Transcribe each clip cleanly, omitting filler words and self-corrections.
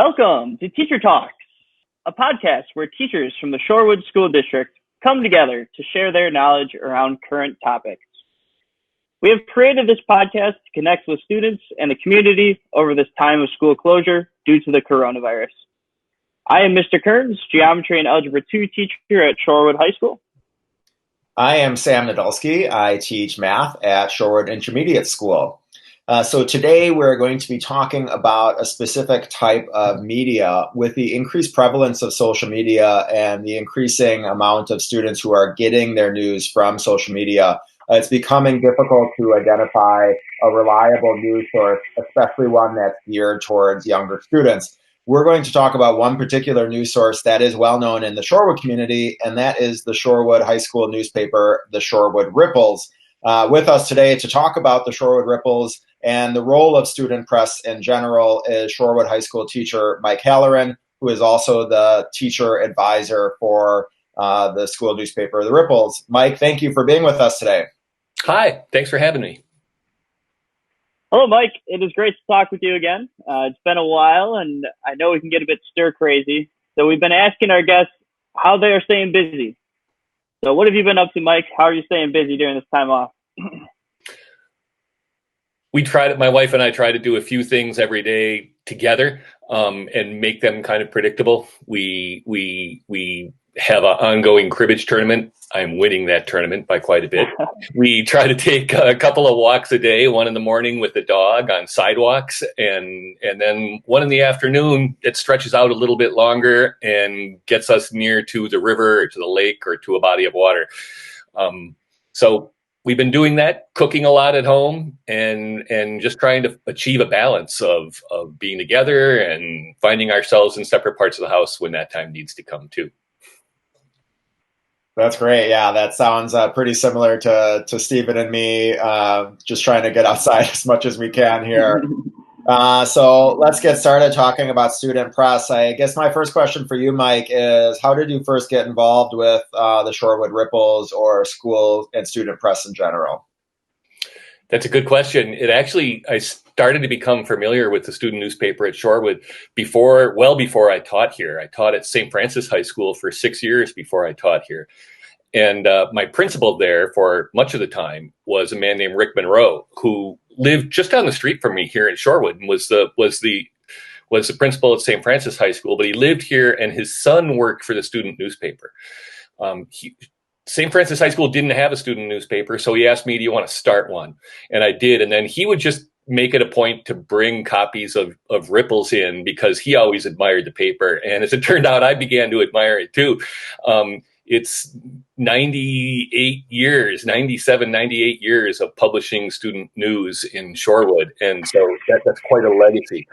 Welcome to Teacher Talks, a podcast where teachers from the Shorewood School District come together to share their knowledge around current topics. We have created this podcast to connect with students and the community over this time of school closure due to the coronavirus. I am Mr. Kearns, Geometry and Algebra 2 teacher at Shorewood High School. I am Sam Nadolski. I teach math at Shorewood Intermediate School. So today we're going to be talking about a specific type of media. With the increased prevalence of social media and the increasing amount of students who are getting their news from social media, it's becoming difficult to identify a reliable news source, especially one that's geared towards younger students. We're going to talk about one particular news source that is well known in the Shorewood community, and that is the Shorewood High School newspaper, the Shorewood Ripples. With us today to talk about the Shorewood Ripples and the role of student press in general is Shorewood High School teacher Mike Halloran, who is also the teacher advisor for the school newspaper, the Ripples. Mike, thank you for being with us today. Hi, thanks for having me. Hello, Mike. It is great to talk with you again. It's been a while, and I know we can get a bit stir-crazy. So we've been asking our guests how they are staying busy. So what have you been up to, Mike? How are you staying busy during this time off? My wife and I try to do a few things every day together and make them kind of predictable. We have an ongoing cribbage tournament. I'm winning that tournament by quite a bit. We try to take a couple of walks a day, one in the morning with the dog on sidewalks, and then one in the afternoon. It stretches out a little bit longer and gets us near to the river or to the lake or to a body of water. So we've been doing that, cooking a lot at home, and just trying to achieve a balance of being together and finding ourselves in separate parts of the house when that time needs to come too. That's great. Yeah, that sounds pretty similar to Stephen and me, just trying to get outside as much as we can here. So let's get started talking about student press. I guess my first question for you, Mike, is how did you first get involved with the Shorewood Ripples or school and student press in general? That's a good question. I started to become familiar with the student newspaper at Shorewood well before I taught here. I taught at St. Francis High School for 6 years before I taught here. And my principal there for much of the time was a man named Rick Monroe, who lived just down the street from me here in Shorewood and was the principal at St. Francis High School. But he lived here, and his son worked for the student newspaper. St. Francis High School didn't have a student newspaper, so he asked me, do you want to start one? And I did. And then he would just make it a point to bring copies of Ripples in because he always admired the paper. And as it turned out, I began to admire it too. It's 98 years of publishing student news in Shorewood. And so that's quite a legacy.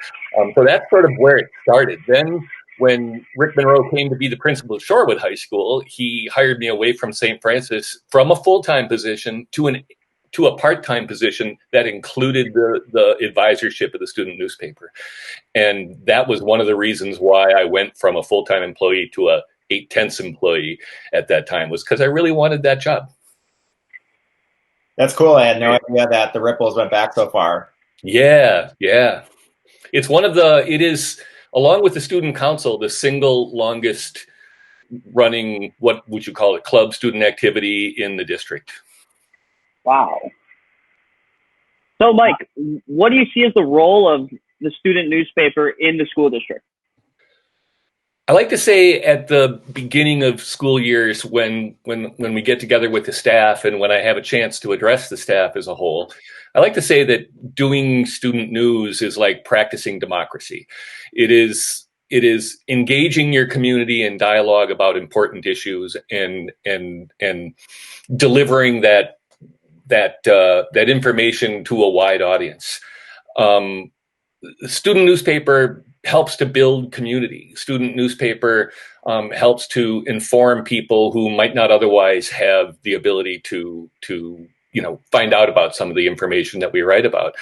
So that's sort of where it started. Then when Rick Monroe came to be the principal of Shorewood High School, he hired me away from St. Francis from a full-time position to a part-time position that included the advisorship of the student newspaper. And that was one of the reasons why I went from a full-time employee to a 8/10 employee at that time, was because I really wanted that job. That's cool. I had no idea that the Ripples went back so far. Yeah. It's it is, along with the student council, the single longest running, what would you call it, club student activity in the district. Wow. So, Mike, what do you see as the role of the student newspaper in the school district? I like to say at the beginning of school years, when we get together with the staff and when I have a chance to address the staff as a whole, I like to say that doing student news is like practicing democracy. It is engaging your community in dialogue about important issues and delivering that information to a wide audience. The student newspaper helps to build community. Student newspaper helps to inform people who might not otherwise have the ability to find out about some of the information that we write about.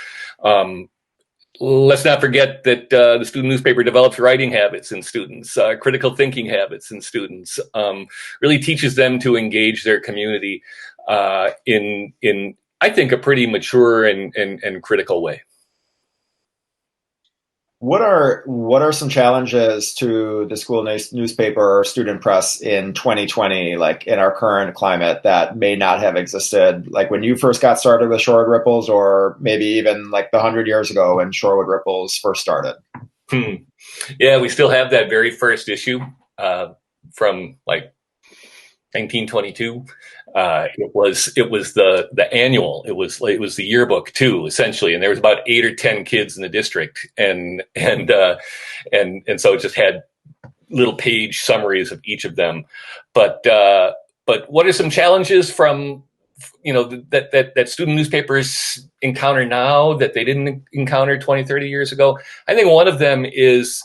Let's not forget that the student newspaper develops writing habits in students, critical thinking habits in students, really teaches them to engage their community in I think, a pretty mature and critical way. What are some challenges to the school newspaper or student press in 2020, like in our current climate, that may not have existed, like when you first got started with Shorewood Ripples, or maybe even like the 100 years ago when Shorewood Ripples first started? Yeah, we still have that very first issue from like 1922. It was the annual. It was the yearbook too, essentially, and there was about 8 or 10 kids in the district, and so it just had little page summaries of each of them. But what are some challenges from that student newspapers encounter now that they didn't encounter 20, 30 years ago? I think one of them is,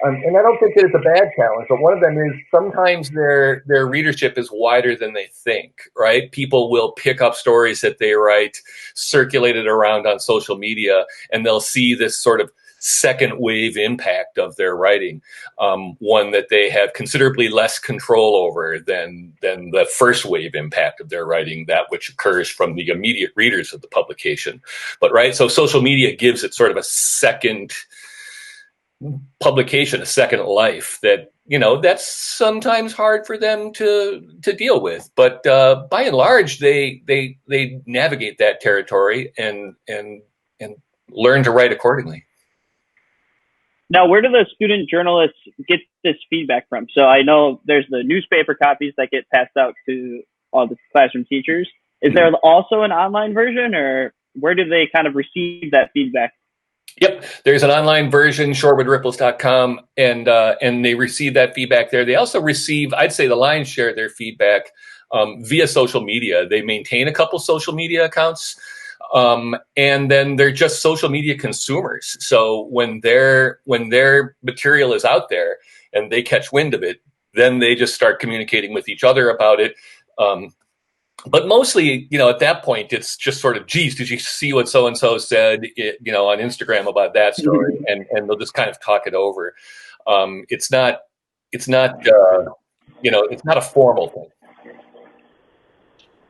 and I don't think that it's a bad challenge, but one of them is sometimes their readership is wider than they think, right? People will pick up stories that they write, circulate it around on social media, and they'll see this sort of second wave impact of their writing, one that they have considerably less control over than the first wave impact of their writing, that which occurs from the immediate readers of the publication. But right, so social media gives it sort of a second publication, a second life that, that's sometimes hard for them to deal with. But by and large, they navigate that territory and learn to write accordingly. Now, where do the student journalists get this feedback from? So I know there's the newspaper copies that get passed out to all the classroom teachers. Is there also an online version, or where do they kind of receive that feedback? Yep, there's an online version, shorewoodripples.com, and they receive that feedback there. They also receive, I'd say, the lion's share of their feedback via social media. They maintain a couple social media accounts, and then they're just social media consumers. So when their material is out there and they catch wind of it, then they just start communicating with each other about it. But mostly, at that point, it's just sort of, geez, did you see what so-and-so said, on Instagram about that story? And they'll just kind of talk it over. It's not a formal thing.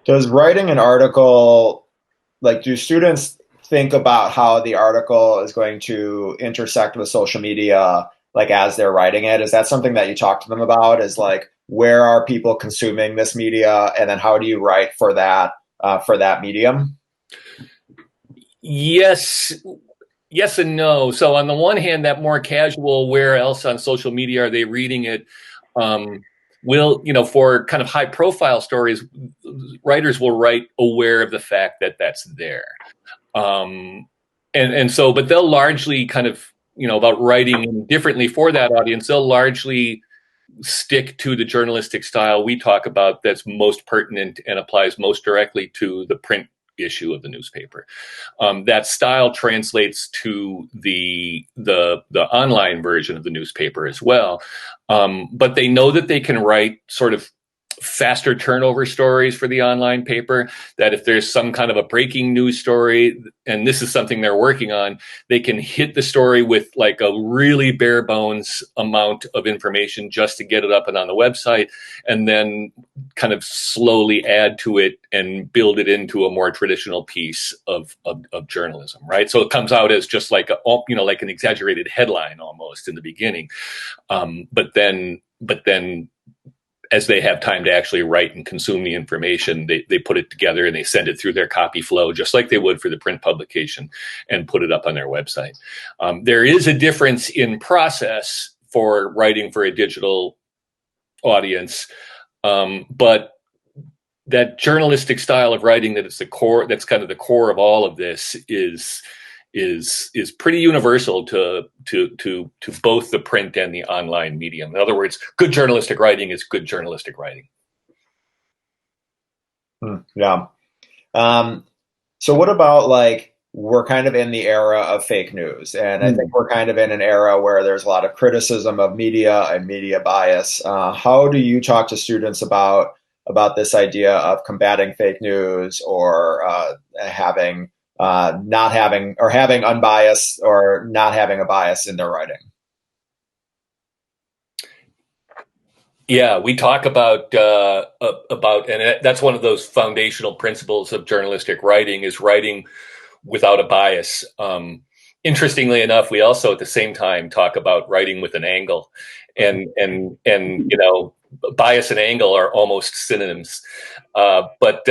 Does writing an article, like, do students think about how the article is going to intersect with social media, like as they're writing it? Is that something that you talk to them about? Is like, where are people consuming this media, and then how do you write for that medium? Yes and no. So on the one hand, that more casual, where else on social media are they reading it? For kind of high profile stories, writers will write aware of the fact that that's there. But they'll largely kind of, about writing differently for that audience, they'll largely stick to the journalistic style we talk about that's most pertinent and applies most directly to the print issue of the newspaper. That style translates to the online version of the newspaper as well. But they know that they can write sort of faster turnover stories for the online paper, that if there's some kind of a breaking news story, and this is something they're working on, they can hit the story with like a really bare bones amount of information just to get it up and on the website, and then kind of slowly add to it and build it into a more traditional piece of journalism, right? So it comes out as just like like an exaggerated headline almost in the beginning. But then as they have time to actually write and consume the information, they put it together and they send it through their copy flow, just like they would for the print publication, and put it up on their website. There is a difference in process for writing for a digital audience, but that journalistic style of writing that's kind of the core of all of this is pretty universal to both the print and the online medium. In other words, good journalistic writing is good journalistic writing. Yeah. So what about, like, we're kind of in the era of fake news, and I think we're kind of in an era where there's a lot of criticism of media and media bias. How do you talk to students about this idea of combating fake news, or having unbiased or not having a bias in their writing? Yeah, we talk about, and that's one of those foundational principles of journalistic writing, is writing without a bias. Interestingly enough, we also at the same time talk about writing with an angle, and bias and angle are almost synonyms. But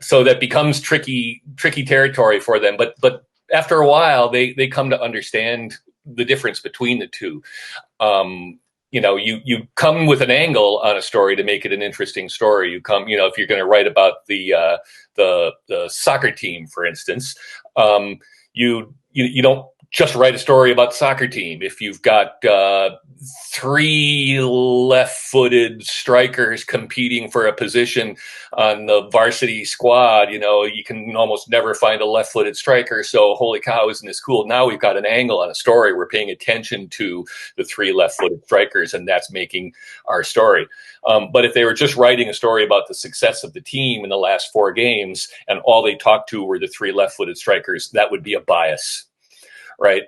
so that becomes tricky territory for them. But after a while, they come to understand the difference between the two. You come with an angle on a story to make it an interesting story. You come, if you're going to write about the soccer team, for instance, you don't just write a story about the soccer team. If you've got 3 left-footed strikers competing for a position on the varsity squad, you can almost never find a left-footed striker. So holy cow, isn't this cool? Now we've got an angle on a story. We're paying attention to the 3 left-footed strikers, and that's making our story. But if they were just writing a story about the success of the team in the last 4 games and all they talked to were the 3 left-footed strikers, that would be a bias. Right.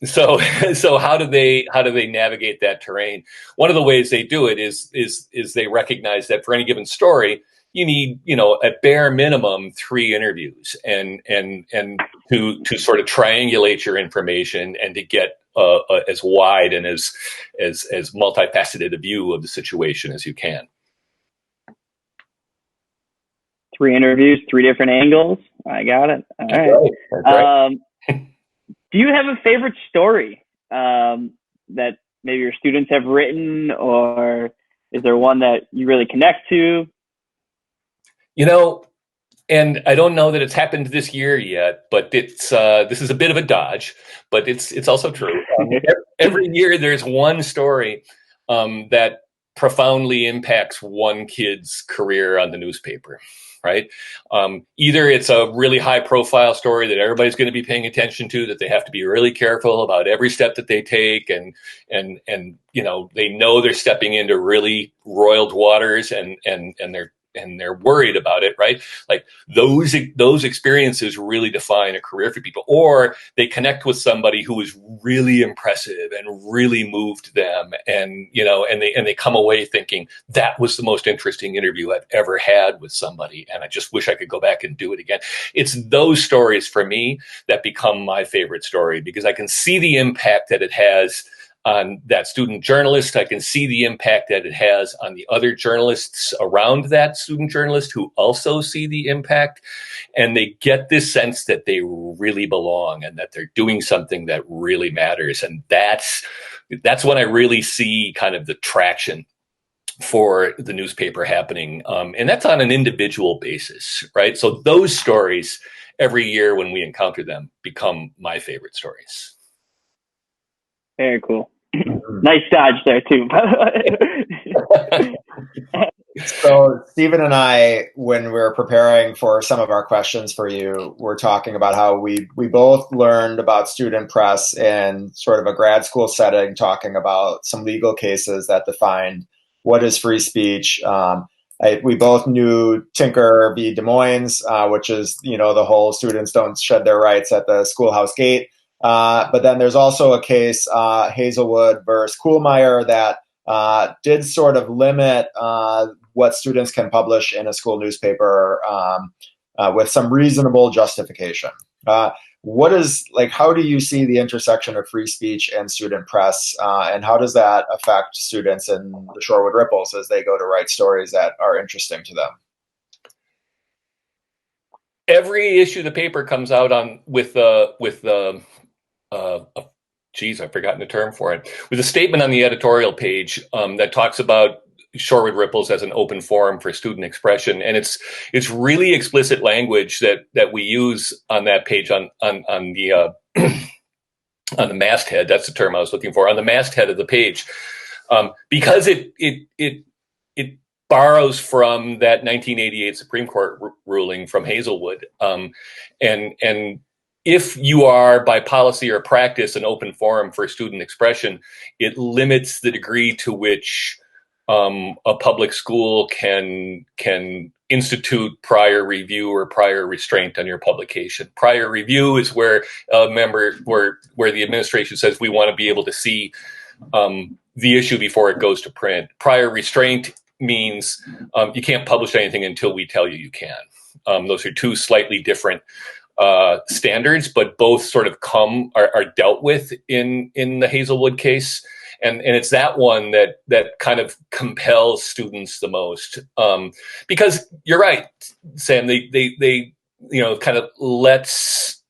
So how do they navigate that terrain? One of the ways they do it is they recognize that for any given story, you need, at bare minimum 3 interviews and to sort of triangulate your information and to get as wide and as multifaceted a view of the situation as you can. 3 interviews, 3 different angles. I got it. All right. That's right. Do you have a favorite story that maybe your students have written, or is there one that you really connect to? And I don't know that it's happened this year yet, but it's this is a bit of a dodge, but it's also true. Every year there's one story that profoundly impacts one kid's career on the newspaper. Right. Either it's a really high profile story that everybody's going to be paying attention to, that they have to be really careful about every step that they take. And they know they're stepping into really roiled waters and they're worried about it. Right. Like those experiences really define a career for people, or they connect with somebody who is really impressive and really moved them. And, and they come away thinking that was the most interesting interview I've ever had with somebody. And I just wish I could go back and do it again. It's those stories for me that become my favorite story, because I can see the impact that it has on that student journalist. I can see the impact that it has on the other journalists around that student journalist who also see the impact. And they get this sense that they really belong and that they're doing something that really matters. And that's when I really see kind of the traction for the newspaper happening. And that's on an individual basis, right? So those stories every year when we encounter them become my favorite stories. Very cool. Nice dodge there too. So Stephen and I, when we're preparing for some of our questions for you, we're talking about how we both learned about student press in sort of a grad school setting, talking about some legal cases that defined what is free speech. We both knew Tinker v. Des Moines, which is, the whole students don't shed their rights at the schoolhouse gate. But then there's also a case, Hazelwood versus Kuhlmeyer, that did sort of limit what students can publish in a school newspaper with some reasonable justification. How do you see the intersection of free speech and student press, and how does that affect students in the Shorewood Ripples as they go to write stories that are interesting to them? Every issue of the paper comes out with I've forgotten the term for it, with a statement on the editorial page that talks about Shorewood Ripples as an open forum for student expression. And it's really explicit language that we use on that page on the on the masthead. That's the term I was looking for, on the masthead of the page, because it borrows from that 1988 Supreme Court ruling from Hazelwood, and if you are, by policy or practice, an open forum for student expression, it limits the degree to which a public school can institute prior review or prior restraint on your publication. Prior review is where where the administration says we want to be able to see the issue before it goes to print. Prior restraint means you can't publish anything until we tell you you can. Those are two slightly different standards, but both sort of are dealt with in the Hazelwood case. And it's that one that kind of compels students the most, because you're right, Sam. They kind of lets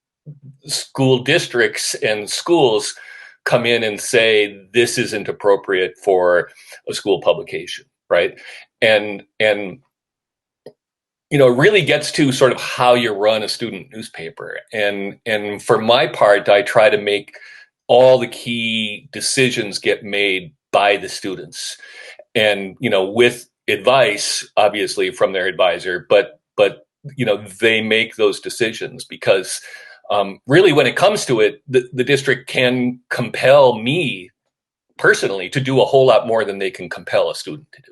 school districts and schools come in and say this isn't appropriate for a school publication, right? And it really gets to sort of how you run a student newspaper. And for my part, I try to make all the key decisions get made by the students, and with advice, obviously, from their advisor, but they make those decisions because really, when it comes to it, the district can compel me personally to do a whole lot more than they can compel a student to do.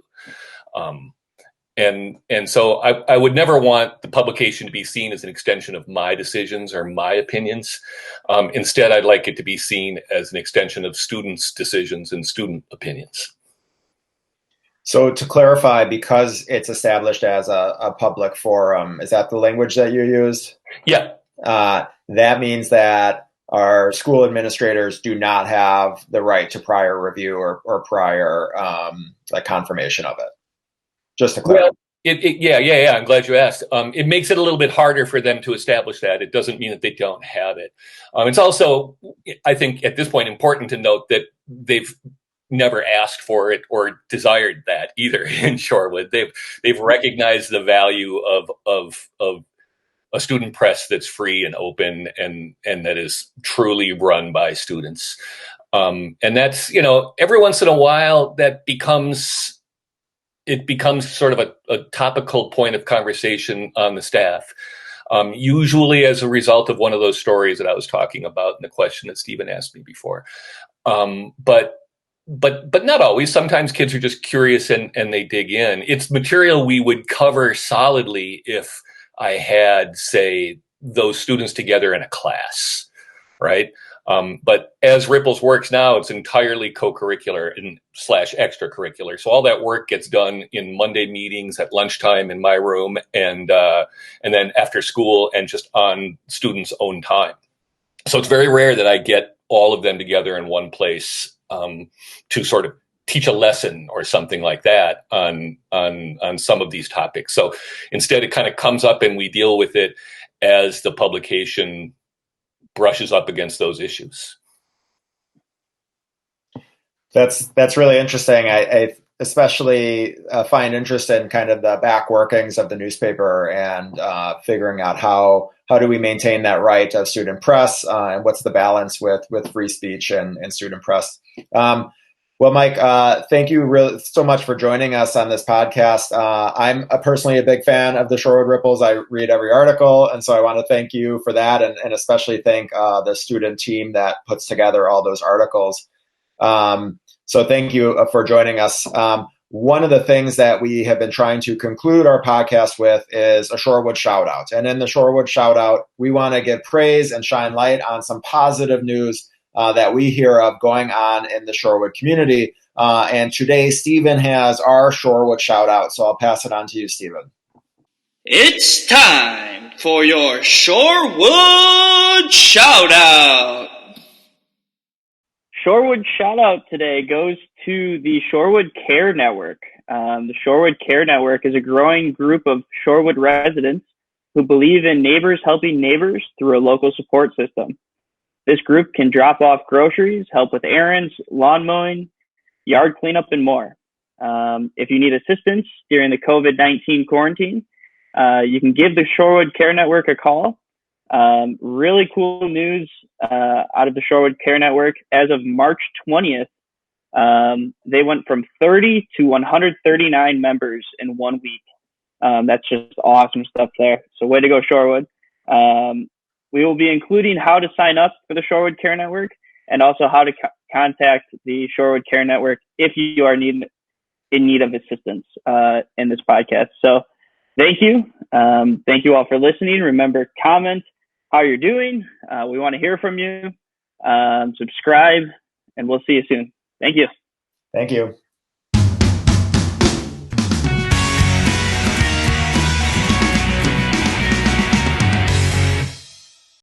And so I would never want the publication to be seen as an extension of my decisions or my opinions. Instead, I'd like it to be seen as an extension of students' decisions and student opinions. So to clarify, because it's established as a public forum, is that the language that you used? Yeah. That means that our school administrators do not have the right to prior review or prior confirmation of it. Just to clarify. Well, yeah. I'm glad you asked. It makes it a little bit harder for them to establish that. It doesn't mean that they don't have it. It's also, I think, at this point, important to note that they've never asked for it or desired that either in Shorewood. They've recognized the value of a student press that's free and open and that is truly run by students. And that's, every once in a while that becomes sort of a topical point of conversation on the staff. Usually as a result of one of those stories that I was talking about in the question that Stephen asked me before. But not always. Sometimes kids are just curious and they dig in. It's material we would cover solidly if I had, say, those students together in a class, right? But as Ripples works now, it's entirely co-curricular and / extracurricular. So all that work gets done in Monday meetings at lunchtime in my room and then after school and just on students' own time. So it's very rare that I get all of them together in one place to sort of teach a lesson or something like that on some of these topics. So instead, it kind of comes up and we deal with it as the publication brushes up against those issues. That's really interesting. I especially find interest in kind of the back workings of the newspaper and figuring out how do we maintain that right of student press and what's the balance with free speech and student press. Well, Mike, thank you so much for joining us on this podcast. I'm personally a big fan of the Shorewood Ripples. I read every article, and so I want to thank you for that, and especially thank the student team that puts together all those articles. So thank you for joining us. One of the things that we have been trying to conclude our podcast with is a Shorewood Shoutout. And in the Shorewood Shoutout, we want to give praise and shine light on some positive news that we hear of going on in the Shorewood community. And today, Stephen has our Shorewood Shoutout. So I'll pass it on to you, Stephen. It's time for your Shorewood Shoutout. Shorewood Shoutout today goes to the Shorewood Care Network. The Shorewood Care Network is a growing group of Shorewood residents who believe in neighbors helping neighbors through a local support system. This group can drop off groceries, help with errands, lawn mowing, yard cleanup, and more. If you need assistance during the COVID-19 quarantine, you can give the Shorewood Care Network a call. Really cool news out of the Shorewood Care Network. As of March 20th, they went from 30 to 139 members in 1 week. That's just awesome stuff there. So way to go, Shorewood. We will be including how to sign up for the Shorewood Care Network and also how to contact the Shorewood Care Network if you are in need of assistance in this podcast. So thank you. Thank you all for listening. Remember, comment how you're doing. We want to hear from you. Subscribe, and we'll see you soon. Thank you. Thank you.